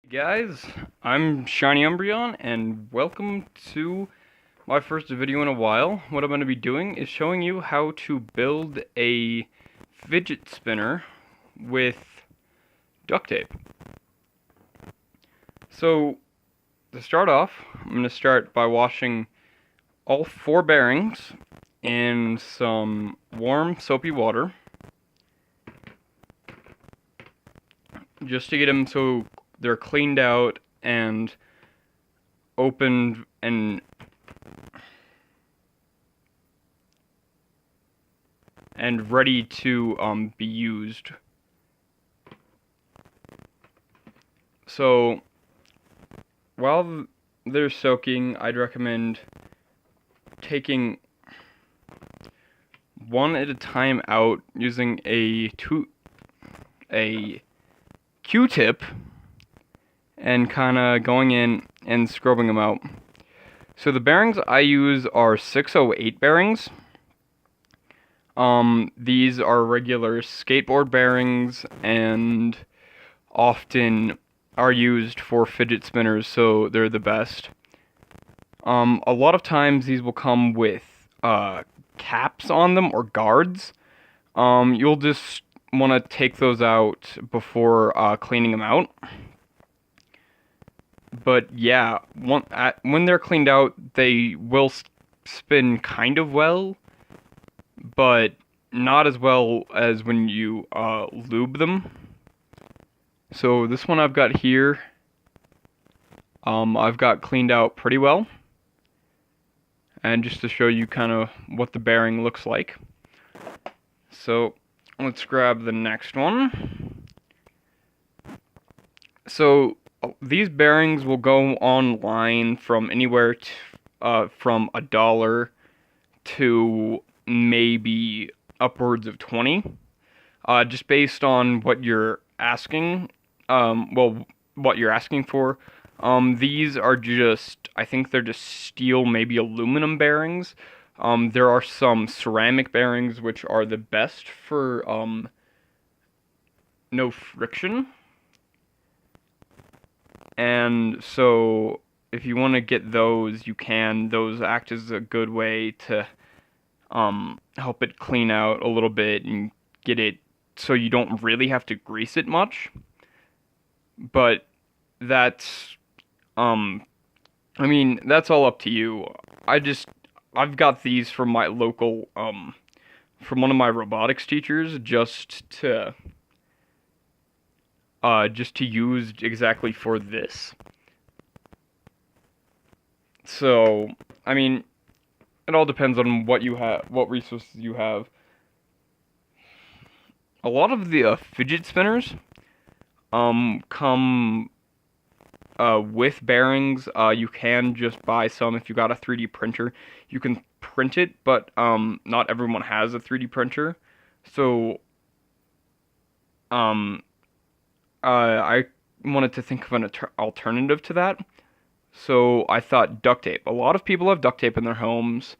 Guys, I'm Shiny Umbreon, and welcome to my first video in a while. What I'm going to be doing is showing you how to build a fidget spinner with duct tape. So, to start off, I'm going to start by washing all 4 bearings in some warm, soapy water, just to get them so they're cleaned out and opened and ready to be used. So while they're soaking, I'd recommend taking one at a time out using a Q-tip and kind of going in and scrubbing them out. So the bearings I use are 608 bearings. These are regular skateboard bearings and often are used for fidget spinners, so they're the best. A lot of times these will come with caps on them or guards. You'll just want to take those out before cleaning them out. But yeah, when they're cleaned out, they will spin kind of well, but not as well as when you lube them. So this one I've got here, I've got cleaned out pretty well. And just to show you kind of what the bearing looks like. So let's grab the next one. So these bearings will go online from anywhere from $1 to maybe upwards of 20, just based on what you're asking. What you're asking for. These are just, I think they're just steel, maybe aluminum bearings. There are some ceramic bearings which are the best for no friction. And so if you want to get those, you can. Those act as a good way to help it clean out a little bit and get it so you don't really have to grease it much. But that's I mean, that's all up to you. I've got these from my local from one of my robotics teachers just to use exactly for this. So, I mean, it all depends on what you have, what resources you have. A lot of the fidget spinners come with bearings. You can just buy some if you got a 3D printer. You can print it, but not everyone has a 3D printer. So I wanted to think of an alternative to that. So I thought duct tape. A lot of people have duct tape in their homes.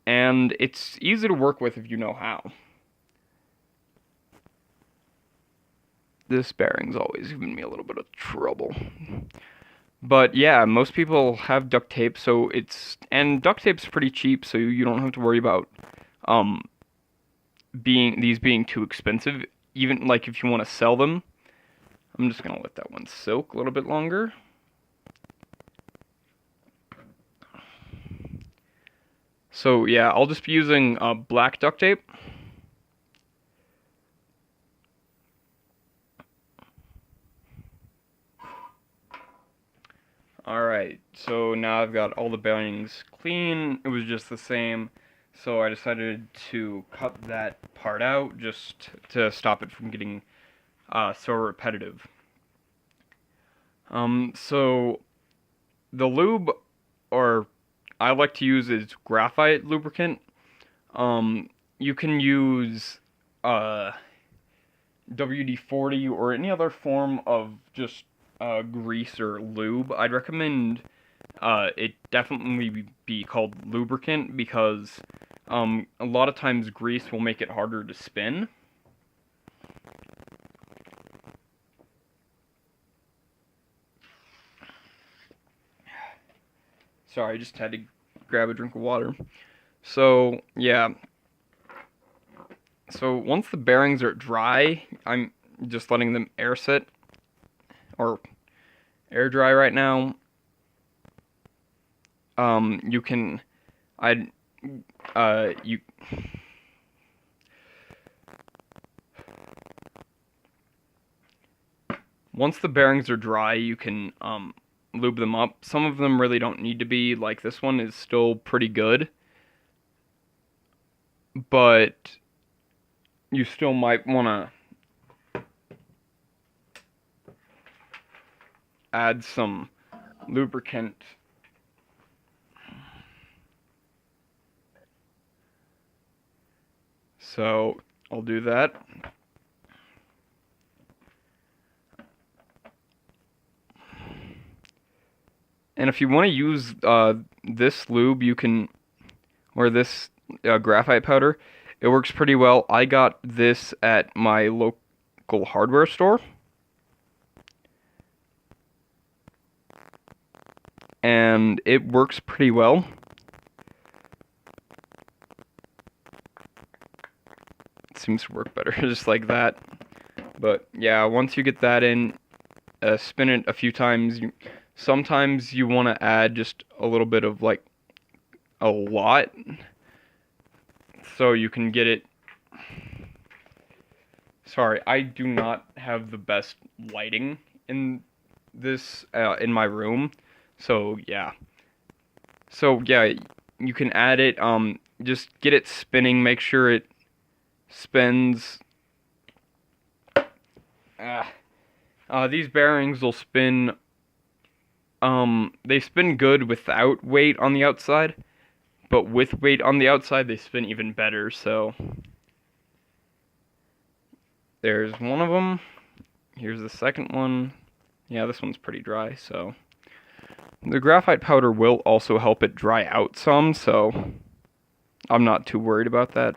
And it's easy to work with if you know how. This bearing's always given me a little bit of trouble. But yeah, most people have duct tape, so and duct tape's pretty cheap, so you don't have to worry about being too expensive. Even like if you want to sell them. I'm just gonna let that one soak a little bit longer. So yeah, I'll just be using black duct tape. Alright, so now I've got all the bearings clean. It was just the same, so I decided to cut that part out just to stop it from getting so repetitive. So the lube, or I like to use, is graphite lubricant. You can use WD-40 or any other form of just grease or lube. I'd recommend it definitely be called lubricant, because a lot of times grease will make it harder to spin. Sorry, I just had to grab a drink of water. So, yeah. So, once the bearings are dry, I'm just letting them air sit, or air dry right now. You can, I, you, once the bearings are dry, you can, lube them up. Some of them really don't need to be, like this one is still pretty good, but you still might want to add some lubricant. So, I'll do that. And if you want to use this lube, you can, or this graphite powder, it works pretty well. I got this at my local hardware store, and it works pretty well. It seems to work better just like that. But yeah, once you get that in, spin it a few times. Sometimes you want to add just a little bit of like a lot, so you can get it. Sorry, I do not have the best lighting in this in my room, so yeah. So yeah, you can add it. Just get it spinning. Make sure it spins. These bearings will spin. They spin good without weight on the outside, but with weight on the outside, they spin even better. So there's one of them. Here's the second one. Yeah, this one's pretty dry, so the graphite powder will also help it dry out some, so I'm not too worried about that.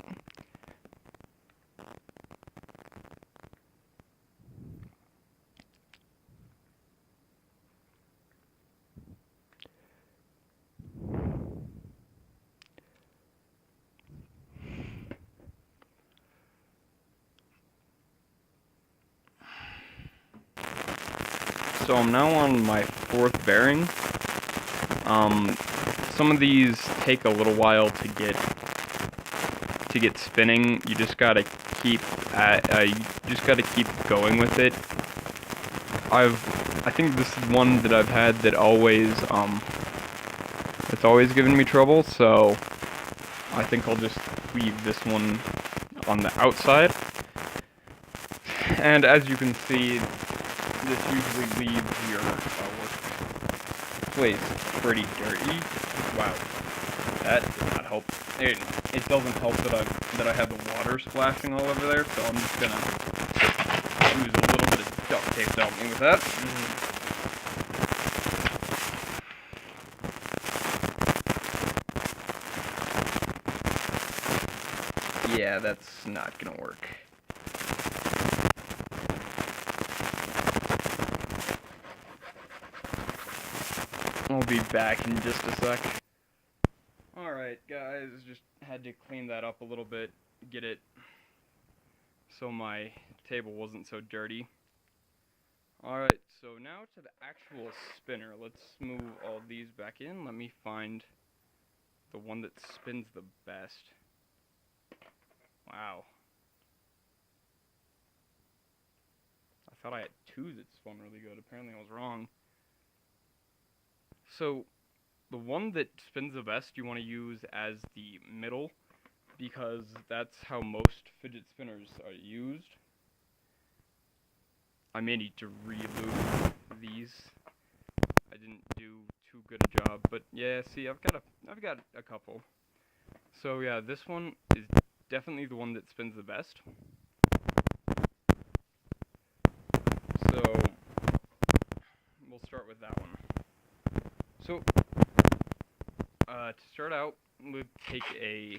So I'm now on my fourth bearing. Some of these take a little while to get spinning. You just gotta keep going with it. I think this is one that I've had that it's always given me trouble. So I think I'll just leave this one on the outside. And as you can see, this usually leaves your place pretty dirty. Wow, that did not help. It doesn't help that I have the water splashing all over there, so I'm just gonna use a little bit of duct tape to help me with that. Yeah, that's not gonna work. I'll be back in just a sec. Alright guys, just had to clean that up a little bit, get it so my table wasn't so dirty. Alright, so now to the actual spinner. Let's move all these back in. Let me find the one that spins the best. Wow. I thought I had two that spun really good. Apparently I was wrong. So, the one that spins the best you want to use as the middle, because that's how most fidget spinners are used. I may need to re-lube these. I didn't do too good a job, but yeah, see, I've got a couple. So yeah, this one is definitely the one that spins the best. So we'll start with that one. So to start out, we'll take a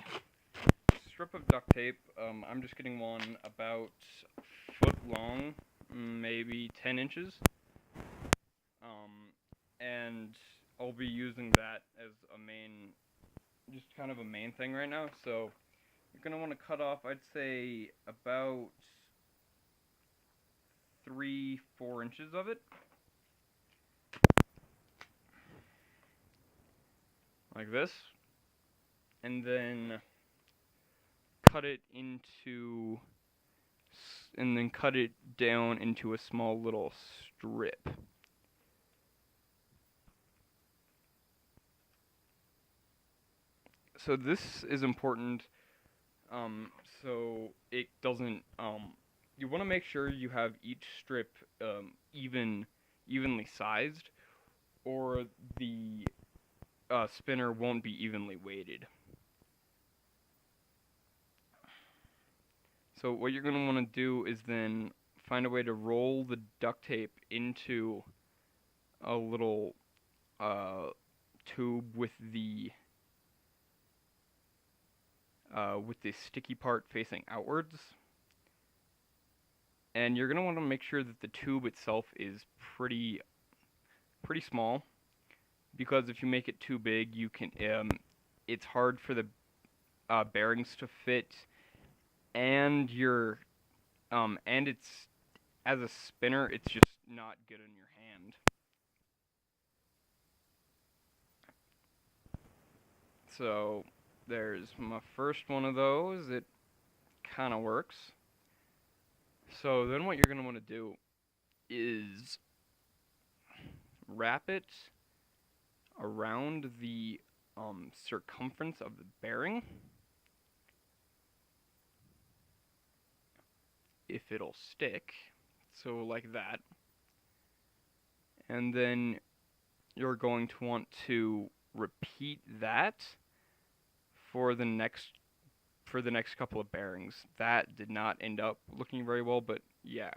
strip of duct tape. I'm just getting one about a foot long, maybe 10 inches. And I'll be using that as a main, just kind of a main thing right now. So you're gonna want to cut off, I'd say, about 3-4 inches of it, like this, and then cut it into, and then cut it down into a small little strip. So this is important, so it doesn't, you want to make sure you have each strip evenly sized, or the spinner won't be evenly weighted. So what you're going to want to do is then find a way to roll the duct tape into a little tube with the sticky part facing outwards. And you're going to want to make sure that the tube itself is pretty small, because if you make it too big, it's hard for the bearings to fit, and and it's, as a spinner, it's just not good in your hand. So there's my first one of those. It kind of works. So then what you're going to want to do is wrap it around the circumference of the bearing, if it'll stick. So like that. And then you're going to want to repeat that for the next couple of bearings. That did not end up looking very well, but yeah.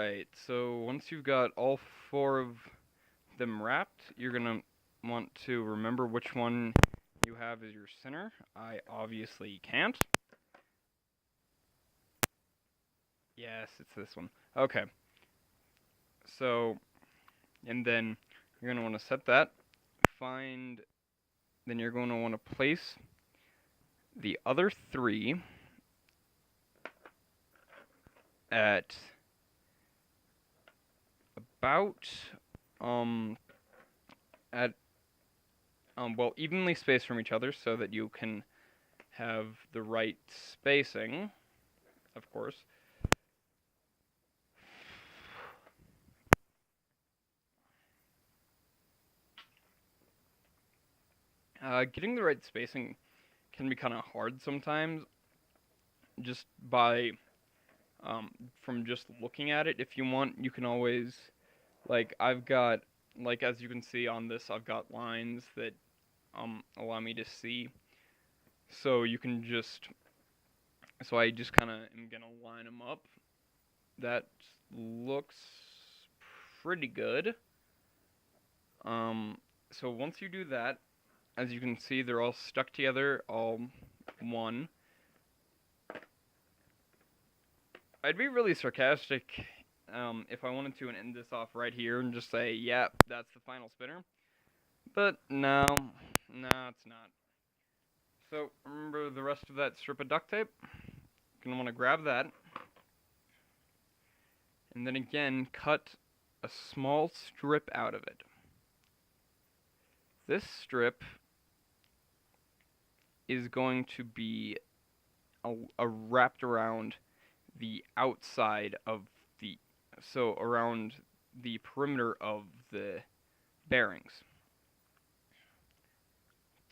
Alright, so once you've got all four of them wrapped, you're gonna want to remember which one you have as your center. I obviously can't. Yes, it's this one. Okay. So, and then you're gonna want to set that. Then you're going to want to place the other three at about, at, well, evenly spaced from each other so that you can have the right spacing, of course. Getting the right spacing can be kind of hard sometimes, just by, from just looking at it. If you want, you can always, like, I've got, like, as you can see on this, I've got lines that, allow me to see. So you can just, so I just kind of am gonna line them up. That looks pretty good. So once you do that, as you can see, they're all stuck together, all one. I'd be really sarcastic if I wanted to and end this off right here and just say, yeah, that's the final spinner. But no, it's not. So remember the rest of that strip of duct tape? You're going to want to grab that. And then again, cut a small strip out of it. This strip is going to be wrapped around the outside of so around the perimeter of the bearings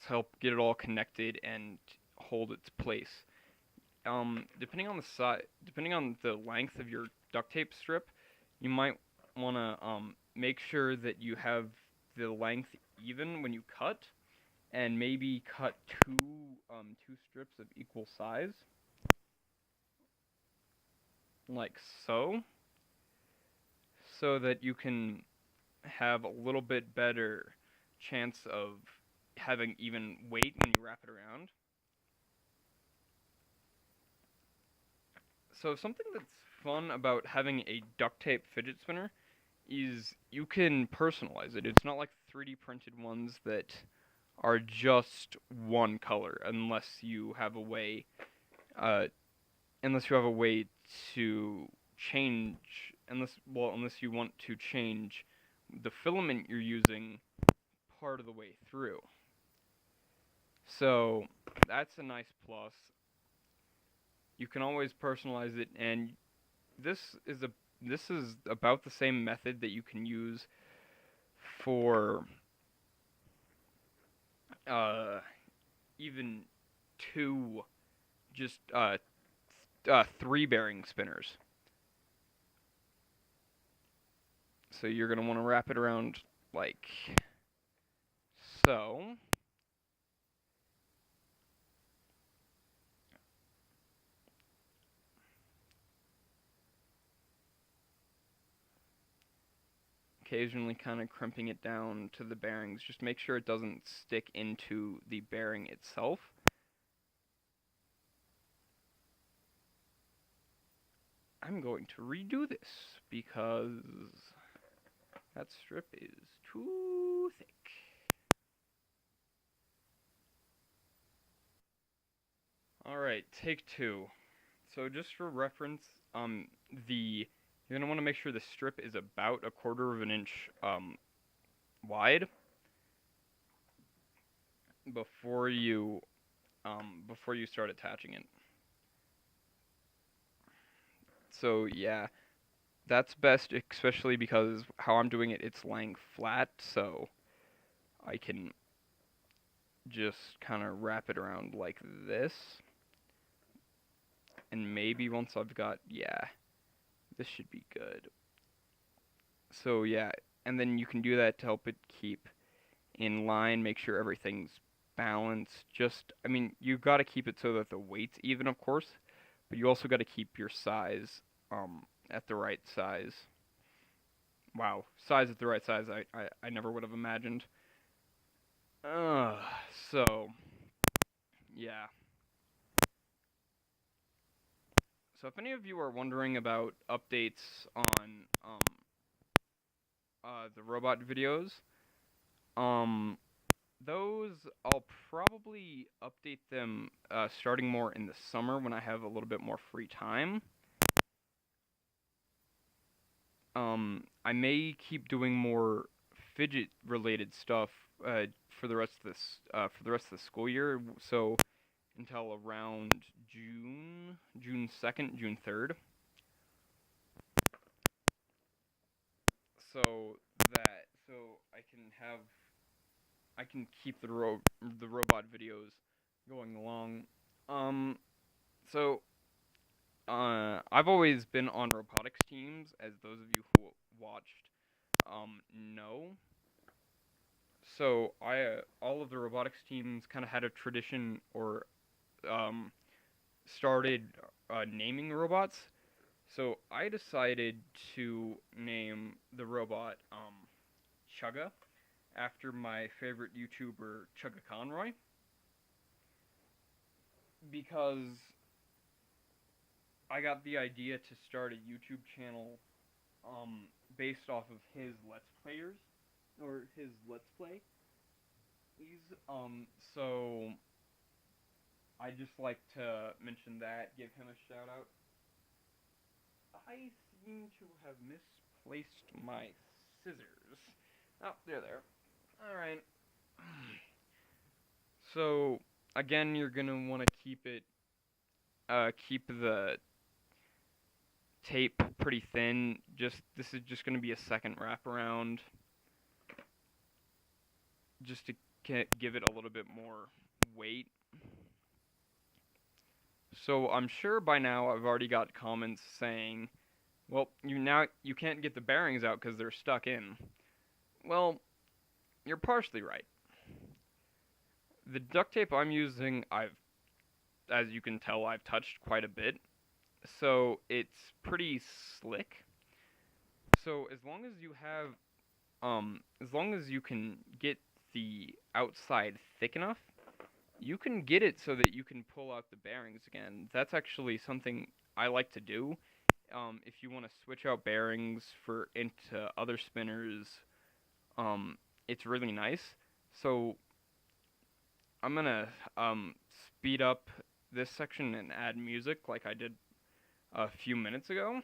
to help get it all connected and hold its place. Depending on the length of your duct tape strip, you might want to make sure that you have the length even when you cut, and maybe cut two strips of equal size, like so, so that you can have a little bit better chance of having even weight when you wrap it around. So something that's fun about having a duct tape fidget spinner is you can personalize it. It's not like 3D printed ones that are just one color, unless you have a way, to change, unless you want to change the filament you're using part of the way through. So that's a nice plus. You can always personalize it, and this is about the same method that you can use for even two, just three bearing spinners. So you're gonna want to wrap it around like so. Occasionally kind of crimping it down to the bearings. Just make sure it doesn't stick into the bearing itself. I'm going to redo this because that strip is too thick. Alright, take two. So just for reference, you're gonna want to make sure the strip is about 1/4 of an inch wide before you start attaching it. So yeah, that's best, especially because how I'm doing it, it's laying flat, so I can just kind of wrap it around like this. And maybe once I've got, yeah, this should be good. So yeah, and then you can do that to help it keep in line, make sure everything's balanced. I mean, you've got to keep it so that the weight's even, of course, but you also got to keep your size at the right size. Wow, size at the right size. I never would have imagined. Uh, so yeah. So if any of you are wondering about updates on the robot videos, um those I'll probably update them starting more in the summer when I have a little bit more free time. I may keep doing more fidget related stuff for the rest of this for the rest of the school year. So until around June 2nd, June 3rd. So so I can keep the robot videos going along. Um, so I've always been on robotics teams, as those of you who watched know. So I all of the robotics teams kind of had a tradition or um started naming robots. So I decided to name the robot Chugga after my favorite YouTuber Chugga Conroy because I got the idea to start a YouTube channel based off of his Let's Players or his Let's Play. He's so I just like to mention that, give him a shout out. I seem to have misplaced my scissors. Oh, they're there. All right. So again, you're gonna want to keep the tape pretty thin. Just this is just gonna be a second wraparound, just to give it a little bit more weight. So I'm sure by now I've already got comments saying, "Well, you can't get the bearings out because they're stuck in." Well, you're partially right. The duct tape I'm using, as you can tell, I've touched quite a bit, so it's pretty slick. So as long as you can get the outside thick enough, you can get it so that you can pull out the bearings again. That's actually something I like to do. If you want to switch out bearings for into other spinners, it's really nice. So I'm gonna speed up this section and add music like I did a few minutes ago,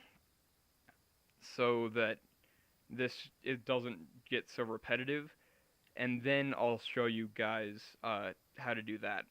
so that it doesn't get so repetitive. And then I'll show you guys how to do that.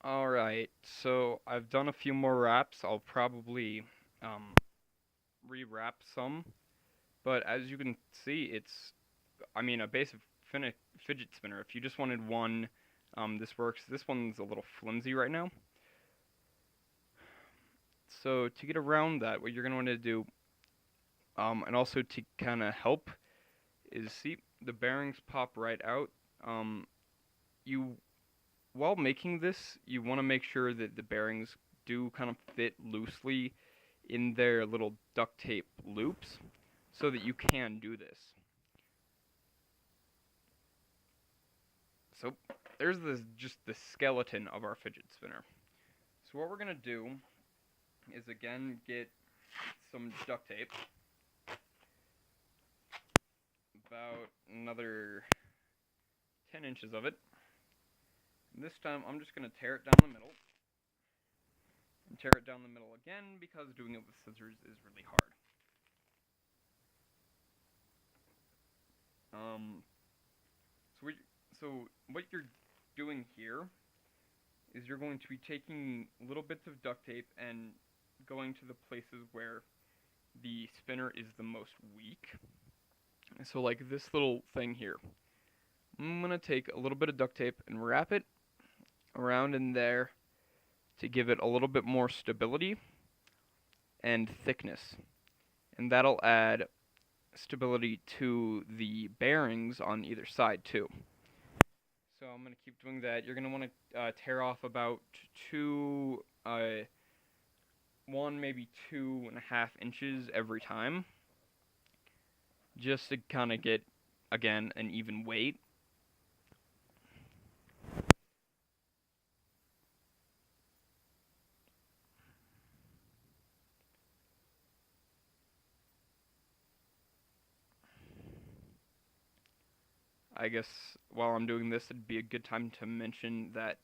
Alright, so I've done a few more wraps. I'll probably um, re-wrap some, but as you can see, it's, I mean, a basic fidget spinner. If you just wanted one, this works. This one's a little flimsy right now. So to get around that, what you're going to want to do, and also to kind of help, is see the bearings pop right out. You While making this, you want to make sure that the bearings do kind of fit loosely in their little duct tape loops so that you can do this. So there's just the skeleton of our fidget spinner. So what we're going to do is again get some duct tape, about another 10 inches of it. And this time I'm just going to tear it down the middle. And tear it down the middle again because doing it with scissors is really hard. Um, so what you're doing here is you're going to be taking little bits of duct tape and going to the places where the spinner is the most weak. So like this little thing here. I'm going to take a little bit of duct tape and wrap it around in there to give it a little bit more stability and thickness. And that'll add stability to the bearings on either side too. So I'm going to keep doing that. You're going to want to tear off about one, maybe 2.5 inches every time, just to kind of get, again, an even weight. I guess while I'm doing this, it'd be a good time to mention that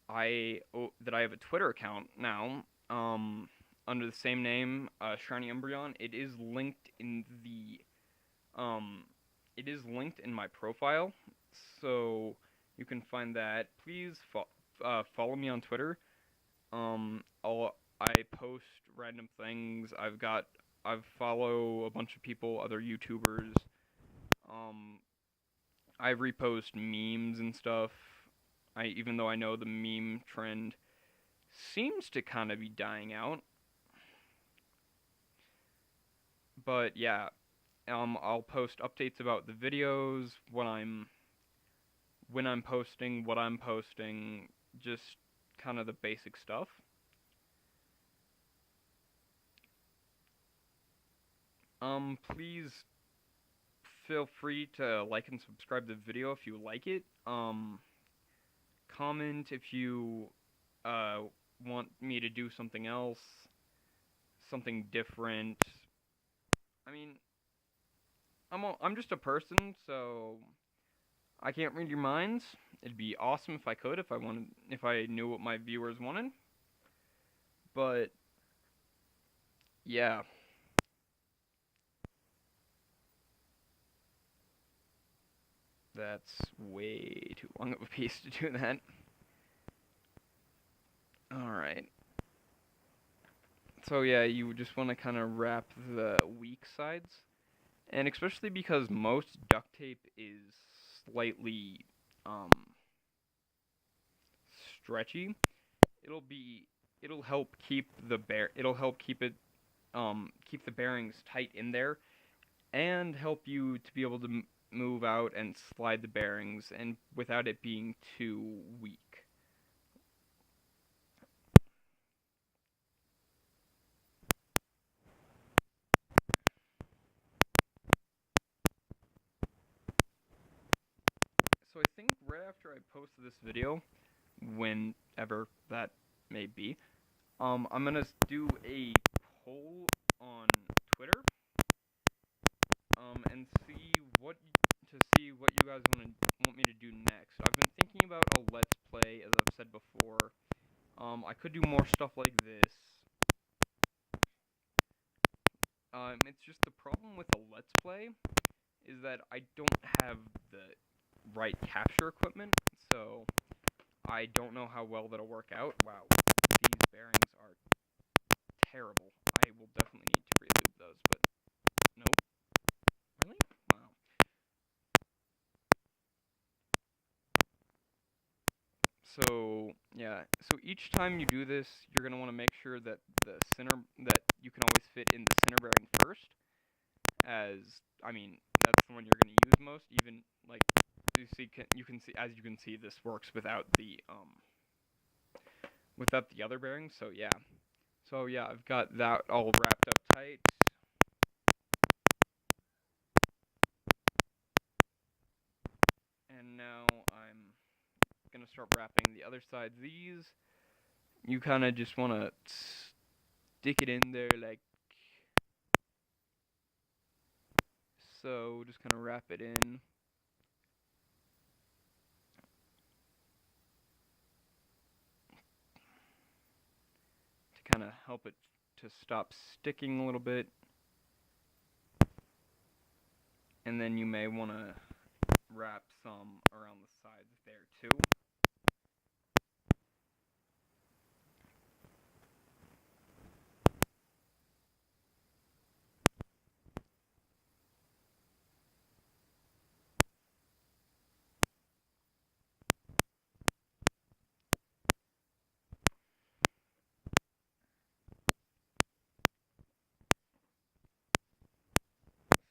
I have a Twitter account now, under the same name, Shiny Embryon. It is linked in my profile, so you can find that. Please follow me on Twitter. I post random things. I follow a bunch of people, other YouTubers. Um, I repost memes and stuff. Even though I know the meme trend seems to kind of be dying out, but yeah, I'll post updates about the videos when I'm posting, what I'm posting, just kind of the basic stuff. Please feel free to like and subscribe to the video if you like it. Comment if you uh want me to do something else, something different. I mean, I'm just a person, so I can't read your minds. It'd be awesome if I could, if I knew what my viewers wanted. But yeah, that's way too long of a piece to do that. Alright. So yeah, you just want to kind of wrap the weak sides. And especially because most duct tape is slightly stretchy, it'll help keep keep the bearings tight in there and help you to be able to move out and slide the bearings and without it being too weak. So I think right after I post this video, whenever that may be, I'm gonna do a poll on Twitter, and see what you guys want me to do next. I've been thinking about a let's play, as I've said before. I could do more stuff like this. It's just the problem with a let's play is that I don't have the right capture equipment, so I don't know how well that'll work out. Wow, these bearings are terrible. I will definitely need to re-lube those, but nope. Really? Wow. So, yeah. So each time you do this, you're going to want to make sure that that you can always fit in the center bearing first, as, I mean, that's the one you're going to use most, even, like, as you can see, this works without the other bearings, so yeah. So yeah, I've got that all wrapped up tight. And now I'm gonna start wrapping the other side. These, you kind of just want to stick it in there like so. Just kind of wrap it in. To kind of help it to stop sticking a little bit. And then you may want to wrap some around the sides there too.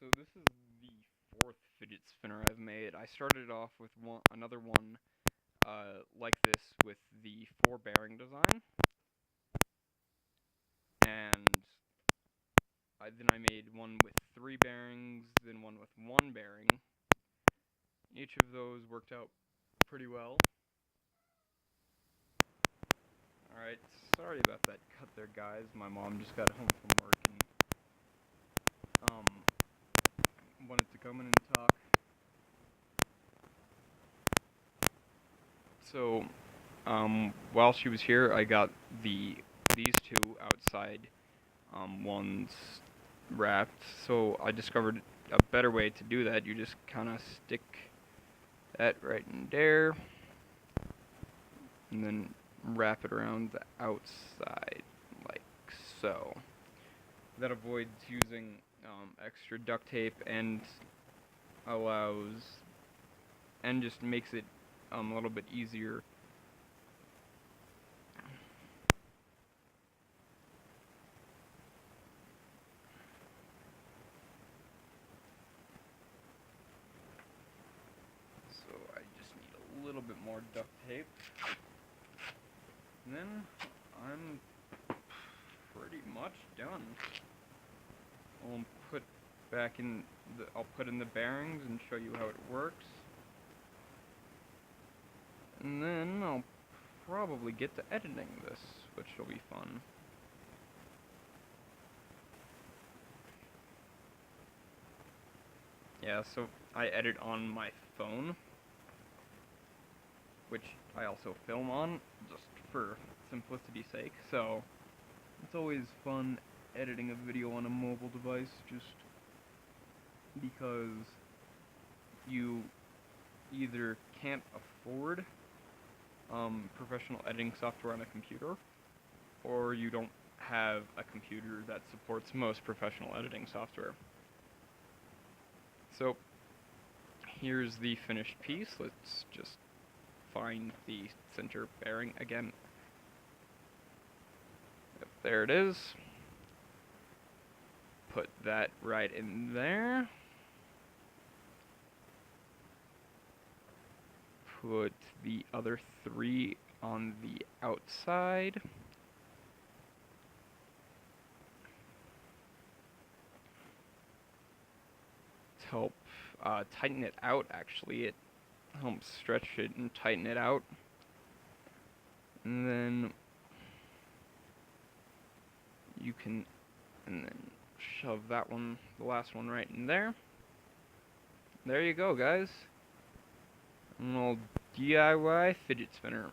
So this is the fourth fidget spinner I've made. I started off with another one like this with the 4 bearing design, and then I made one with 3 bearings, then one with 1 bearing. Each of those worked out pretty well. Alright, sorry about that cut there, guys. My mom just got home from work and wanted to come in and talk. So, while she was here, I got these 2 outside ones wrapped. So I discovered a better way to do that. You just kind of stick that right in there, and then wrap it around the outside, like so. That avoids using extra duct tape and just makes it a little bit easier. So I just need a little bit more duct tape. And then I'm pretty much done. I'll put in the bearings and show you how it works. And then I'll probably get to editing this, which will be fun. Yeah, so I edit on my phone, which I also film on, just for simplicity's sake, so it's always fun editing a video on a mobile device, just because you either can't afford professional editing software on a computer, or you don't have a computer that supports most professional editing software. So here's the finished piece. Let's just find the center bearing again. Yep, there it is. Put that right in there. Put the other 3 on the outside. To help tighten it out, actually. It helps stretch it and tighten it out. And then you can shove that one, the last one, right in there. There you go, guys. An old DIY fidget spinner.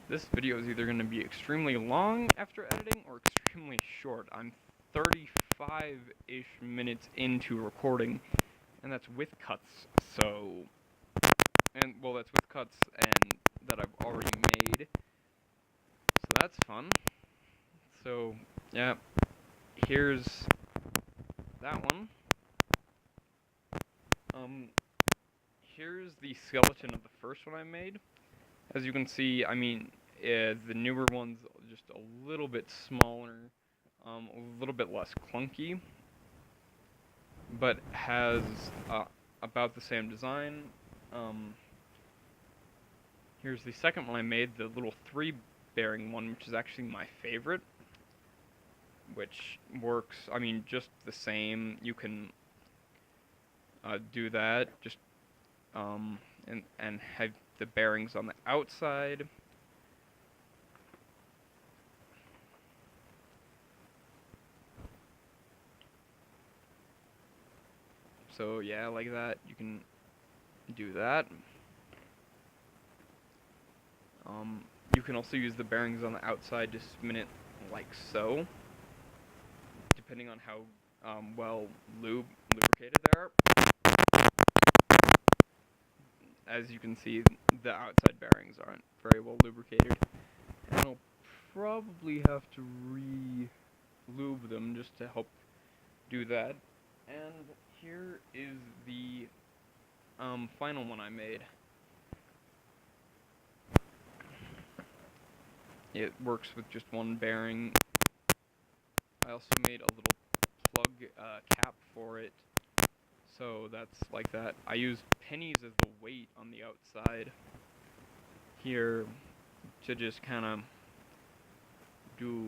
This video is either going to be extremely long after editing or extremely short. I'm 35-ish minutes into recording, and that's with cuts. So, and well, that's with cuts and that I've already made. So that's fun. So yeah, here's that one. Um, here's the skeleton of the first one I made. As you can see, I mean, the newer one's just a little bit smaller, a little bit less clunky, but has about the same design. Um, here's the second one I made, the little 3-bearing one, which is actually my favorite, which works, I mean, just the same. You can do that, just and have the bearings on the outside. So yeah, like that, you can do that. You can also use the bearings on the outside to spin it like so, depending on how well lubricated they are. As you can see, the outside bearings aren't very well lubricated, and I'll probably have to re-lube them just to help do that. And here is the final one I made. It works with just one bearing. I also made a little plug cap for it, so that's like that. I used pennies as the weight on the outside here to just kind of do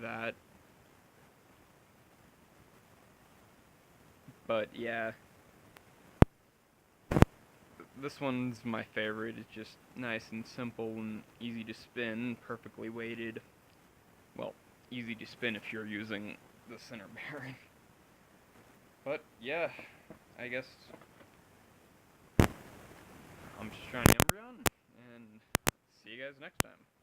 that. But yeah, this one's my favorite. It's just nice and simple and easy to spin, perfectly weighted. Well, easy to spin if you're using the center bearing. But yeah, I guess I'm just trying to Embryon, and see you guys next time.